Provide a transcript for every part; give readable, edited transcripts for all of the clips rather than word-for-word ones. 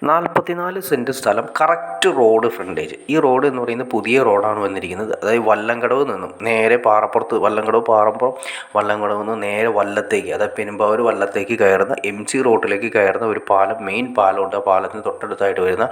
44 cent സ്ഥലം, correct road frontage. ഈ road എന്ന് പറയുന്നത് പുതിയ റോഡാണ് വന്നിരിക്കുന്നത്. അതായത് വല്ലങ്കടവ് നിന്നും നേരെ പാറപ്പുറത്ത് വല്ലങ്കടവ് നിന്ന് നേരെ വല്ലത്തേക്ക്, അതായത് പെരുമ്പാവൂർ വല്ലത്തേക്ക് കയറുന്ന MC റോഡിലേക്ക് കയറുന്ന ഒരു പാലം, മെയിൻ പാലമുണ്ട്. ആ പാലത്തിന് തൊട്ടടുത്തായിട്ട് വരുന്ന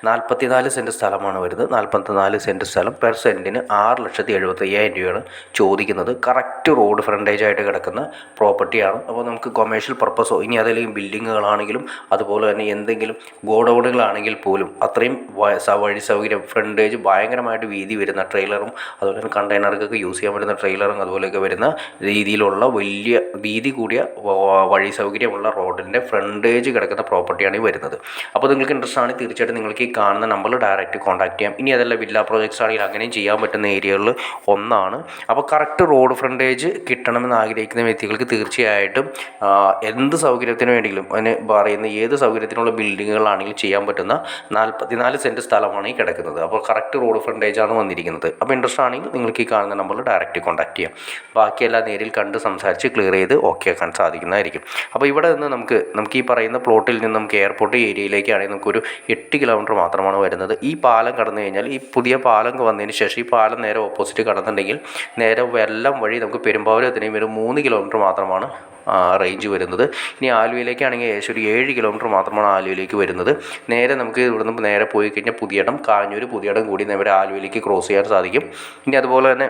44 സെൻറ്റ് സ്ഥലമാണ് വരുന്നത്. 44 സെൻറ്റ് സ്ഥലം പെർ സെൻറ്റിന് 6,75,000 രൂപയാണ് ചോദിക്കുന്നത്. കറക്റ്റ് റോഡ് ഫ്രണ്ടേജ് ആയിട്ട് കിടക്കുന്ന പ്രോപ്പർട്ടിയാണ്. അപ്പോൾ നമുക്ക് കൊമേഴ്ഷ്യൽ പർപ്പസോ ഇനി അതല്ലെങ്കിൽ ബിൽഡിങ്ങുകളാണെങ്കിലും അതുപോലെ തന്നെ എന്തെങ്കിലും ഗോഡൗണുകളാണെങ്കിൽ പോലും അത്രയും വഴി സൗകര്യം, ഫ്രണ്ടേജ് ഭയങ്കരമായിട്ട് വീതി വരുന്ന ട്രെയിലറും അതുപോലെ തന്നെ കണ്ടെയ്നർക്കൊക്കെ യൂസ് ചെയ്യാൻ പറ്റുന്ന ട്രെയിലറും അതുപോലെയൊക്കെ വരുന്ന രീതിയിലുള്ള വലിയ വീതി കൂടിയ വഴി സൗകര്യമുള്ള റോഡിൻ്റെ ഫ്രണ്ടേജ് കിടക്കുന്ന പ്രോപ്പർട്ടിയാണ് ഈ വരുന്നത്. അപ്പോൾ നിങ്ങൾക്ക് ഇൻട്രസ്റ്റ് ആണെങ്കിൽ തീർച്ചയായിട്ടും നിങ്ങൾക്ക് ഈ കാണുന്ന നമ്പറിൽ ഡയറക്റ്റ് കോൺടാക്ട് ചെയ്യാം. ഇനി അതല്ല വില്ല പ്രോജക്ട്സ് ആണെങ്കിൽ അങ്ങനെയും ചെയ്യാൻ പറ്റുന്ന ഏരിയകളിൽ ഒന്നാണ്. അപ്പോൾ കറക്റ്റ് റോഡ് ഫ്രണ്ടേജ് കിട്ടണമെന്ന് ആഗ്രഹിക്കുന്ന വ്യക്തികൾക്ക് തീർച്ചയായിട്ടും എന്ത് സൗകര്യത്തിന് വേണമെങ്കിലും അതിന് പറയുന്ന ഏത് സൗകര്യത്തിനുള്ള ബിൽഡിങ്ങുകളാണെങ്കിലും ചെയ്യാൻ പറ്റുന്ന 44 സെൻറ്റ് സ്ഥലമാണ് ഈ കിടക്കുന്നത്. അപ്പോൾ കറക്റ്റ് റോഡ് ഫ്രണ്ടേജാണ് വന്നിരിക്കുന്നത്. അപ്പോൾ ഇൻട്രസ്റ്റ് ആണെങ്കിൽ നിങ്ങൾക്ക് ഈ കാണുന്ന നമ്പറിൽ ഡയറക്റ്റ് കോൺടാക്ട് ചെയ്യാം. ബാക്കിയെല്ലാം നേരിൽ കണ്ട് സംസാരിച്ച് ക്ലിയർ ചെയ്ത് ഓക്കെ ആക്കാൻ സാധിക്കുന്നതായിരിക്കും. അപ്പോൾ ഇവിടെ നിന്ന് നമുക്ക് ഈ പറയുന്ന പ്ലോട്ടിൽ നിന്ന് നമുക്ക് എയർപോർട്ട് ഏരിയയിലേക്കാണെങ്കിൽ നമുക്കൊരു 8 കിലോമീറ്റർ മാത്രമാണ് വരുന്നത്. ഈ പാലം കടന്നു കഴിഞ്ഞാൽ, ഈ പുതിയ പാലം വന്നതിന് ശേഷം ഈ പാലം നേരെ ഓപ്പോസിറ്റ് കടന്നുണ്ടെങ്കിൽ നേരെ വെല്ലം വഴി നമുക്ക് പെരുമ്പാവൂർ എത്തുന്നതിന് ഒരു 3 കിലോമീറ്റർ മാത്രമാണ് റേഞ്ച് വരുന്നത്. ഇനി ആലുവയിലേക്കാണെങ്കിൽ ഏകദേശം ഒരു 7 കിലോമീറ്റർ മാത്രമാണ് ആലുവയിലേക്ക് വരുന്നത്. നേരെ നമുക്ക് ഇവിടുന്ന് നേരെ പോയി കഴിഞ്ഞാൽ പുതിയടം, കാഞ്ഞൂർ, പുതിയടം കൂടി നേരെ ആലുവയിലേക്ക് ക്രോസ് ചെയ്യാൻ സാധിക്കും. ഇനി അതുപോലെ തന്നെ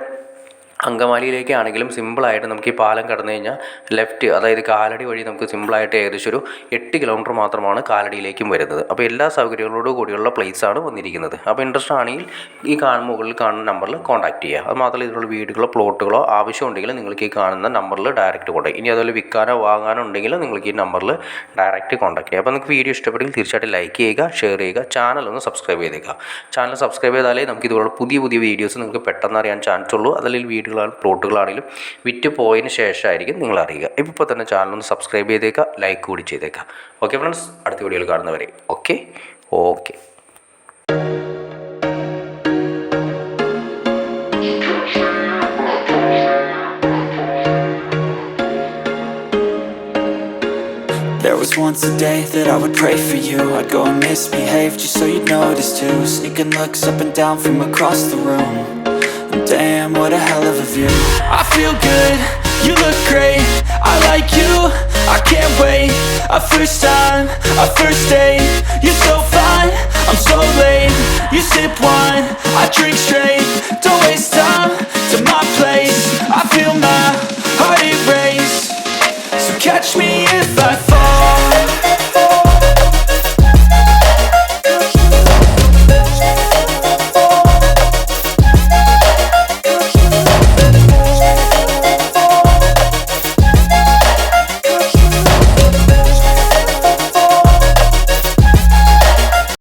അങ്കമാലിയിലേക്കാണെങ്കിലും സിമ്പിളായിട്ട് നമുക്ക് ഈ പാലം കടന്നു കഴിഞ്ഞാൽ ലെഫ്റ്റ്, അതായത് കാലടി വഴി നമുക്ക് സിമ്പിളായിട്ട് ഏകദേശം ഒരു 8 കിലോമീറ്റർ മാത്രമാണ് കാലടിയിലേക്കും വരുന്നത്. അപ്പോൾ എല്ലാ സൗകര്യങ്ങളോട് കൂടിയുള്ള പ്ലേസാണ് വന്നിരിക്കുന്നത്. അപ്പോൾ ഇൻട്രസ്റ്റ് ആണെങ്കിൽ ഈ മുകളിൽ കാണുന്ന നമ്പറിൽ കോൺടാക്ട് ചെയ്യുക. അത് മാത്രമല്ല ഇതിനുള്ള വീടുകളോ പ്ലോട്ടുകളോ ആവശ്യമുണ്ടെങ്കിൽ നിങ്ങൾക്ക് ഈ കാണുന്ന നമ്പറിൽ ഡയറക്റ്റ് കോൺടാക്ട്. ഇനി അതുപോലെ വിൽക്കാനോ വാങ്ങാനോ ഉണ്ടെങ്കിൽ നിങ്ങൾക്ക് ഈ നമ്പറിൽ ഡയറക്റ്റ് കോൺടാക്ട് ചെയ്യുക. അപ്പോൾ നിങ്ങൾക്ക് വീഡിയോ ഇഷ്ടപ്പെട്ടെങ്കിൽ തീർച്ചയായിട്ടും ലൈക്ക് ചെയ്യുക, ഷെയർ ചെയ്യുക, ചാനൽ ഒന്ന് സബ്സ്ക്രൈബ് ചെയ്തേക്കുക. ചാനൽ സബ്സ്ക്രൈബ് ചെയ്താലേ നമുക്ക് ഇതുപോലെ പുതിയ വീഡിയോസ് നിങ്ങൾക്ക് പെട്ടെന്ന് അറിയാൻ ചാൻസ് ഉള്ളൂ. അതല്ലെങ്കിൽ പ്ലോട്ടുകളാണെങ്കിലും വിറ്റ് പോയതിന് ശേഷമായിരിക്കും നിങ്ങൾ അറിയുക. ഇപ്പോൾ തന്നെ ചാനലൊന്ന് സബ്സ്ക്രൈബ് ചെയ്തേക്കുക, ലൈക്ക് കൂടി ചെയ്തേക്കുക. ഓക്കെ ഫ്രണ്ട്സ്, അടുത്ത വീഡിയോയിൽ കാണുന്നവരെ okay. There was once a day that I would pray for you. I'd go and misbehave just so you'd notice too. Sneaking looks up and down from across the room. Damn, what a hell of a view. I feel good, you look great, I like you, I can't wait. A first time, a first date, you're so fine, I'm so late. You sip wine, I drink straight, don't waste time to my place. I feel my heart erase, so catch me if I fall.